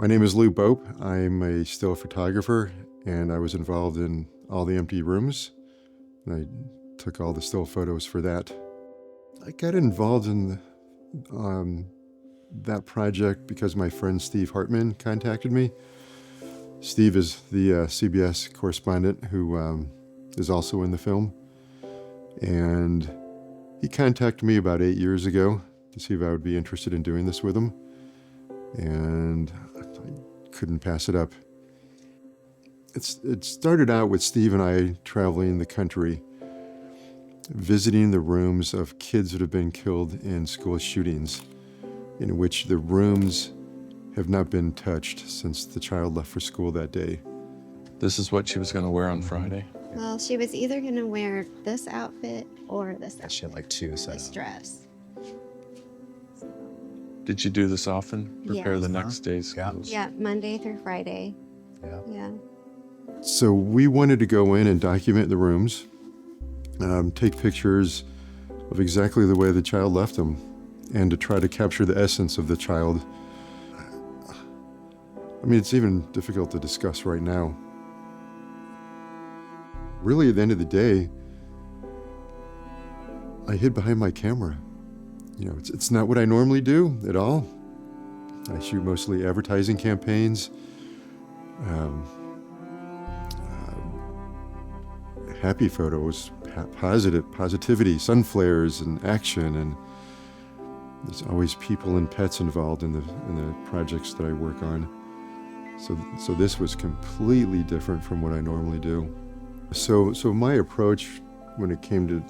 My name is Bopp. I'm a still photographer, and I was involved in all the empty rooms. And I took all the still photos for that. I got involved in that project because my friend Steve Hartman contacted me. Steve is the CBS correspondent who is also in the film. And he contacted me about 8 years ago to see if I would be interested in doing this with him. And I couldn't pass it up. It started out with Steve and I traveling the country, visiting the rooms of kids that have been killed in school shootings, in which the rooms have not been touched since the child left for school that day. This is what she was going to wear on Friday? Well, she was either going to wear this outfit or this outfit. She had like two, so. This dress. Did you do this often? Prepare Yes. the next day's Yeah. clothes? Yeah, Monday through Friday. Yeah. Yeah. So we wanted to go in and document the rooms, take pictures of exactly the way the child left them, and to try to capture the essence of the child. I mean, it's even difficult to discuss right now. Really, at the end of the day, I hid behind my camera. You know, it's not what I normally do at all. I shoot mostly advertising campaigns, happy photos, positivity, sun flares, and action, and there's always people and pets involved in the projects that I work on. So this was completely different from what I normally do. So my approach when it came to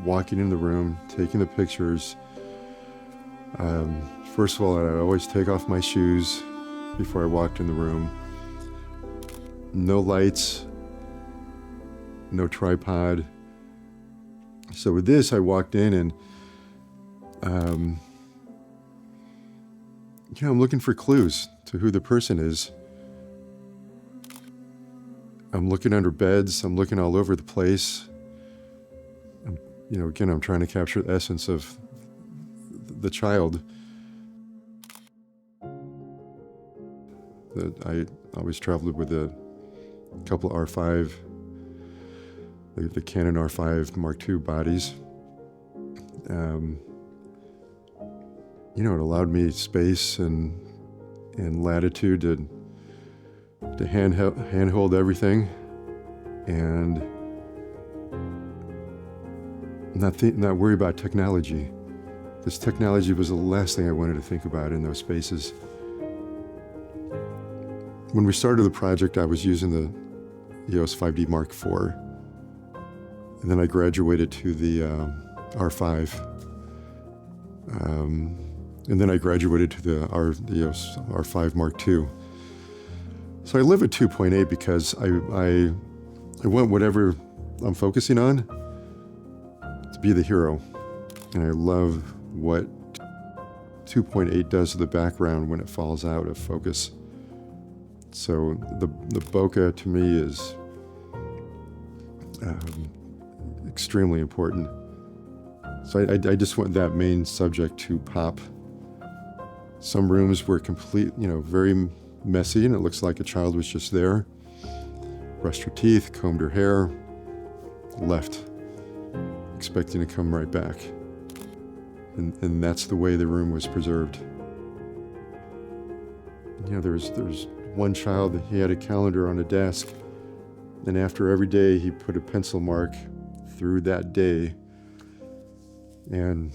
walking in the room, taking the pictures. First of all, I'd always take off my shoes before I walked in the room. No lights, no tripod. So with this, I walked in and, I'm looking for clues to who the person is. I'm looking under beds. I'm looking all over the place. Again, I'm trying to capture the essence of the child. I always traveled with a couple R5, the Canon R5 Mark II bodies. It allowed me space and latitude to handhold everything, and not worry about technology. This technology was the last thing I wanted to think about in those spaces. When we started the project, I was using the EOS 5D Mark IV, and then I graduated to the R5, and then I graduated to the EOS R5 Mark II. So I live at 2.8 because I want whatever I'm focusing on to be the hero, and I love what 2.8 does to the background when it falls out of focus. So the bokeh to me is extremely important. So I just want that main subject to pop. Some rooms were very messy, and it looks like a child was just there, brushed her teeth, combed her hair, left, expecting to come right back. And that's the way the room was preserved. There's one child that he had a calendar on a desk, and after every day he put a pencil mark through that day, and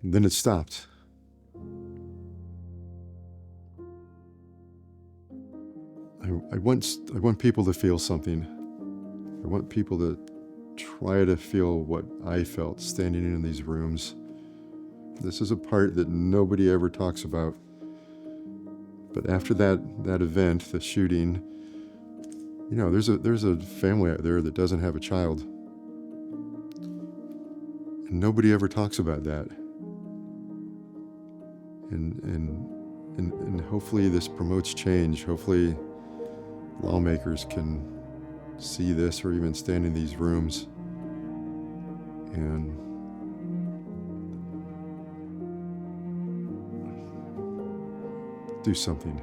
then it stopped. I want people to feel something. I want people to try to feel what I felt standing in these rooms. This is a part that nobody ever talks about. But after that event, the shooting, there's a family out there that doesn't have a child. And nobody ever talks about that. And hopefully this promotes change. Hopefully lawmakers can see this or even stand in these rooms and do something,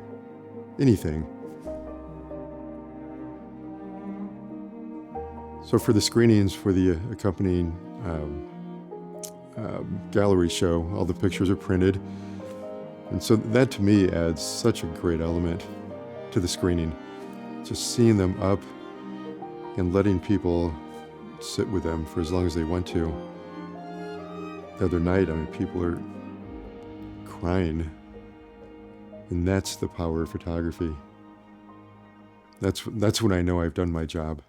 anything. So for the screenings, for the accompanying gallery show, all the pictures are printed. And so that to me adds such a great element to the screening. Just seeing them up and letting people sit with them for as long as they want to. The other night, I mean, people are crying. And that's the power of photography. That's when I know I've done my job.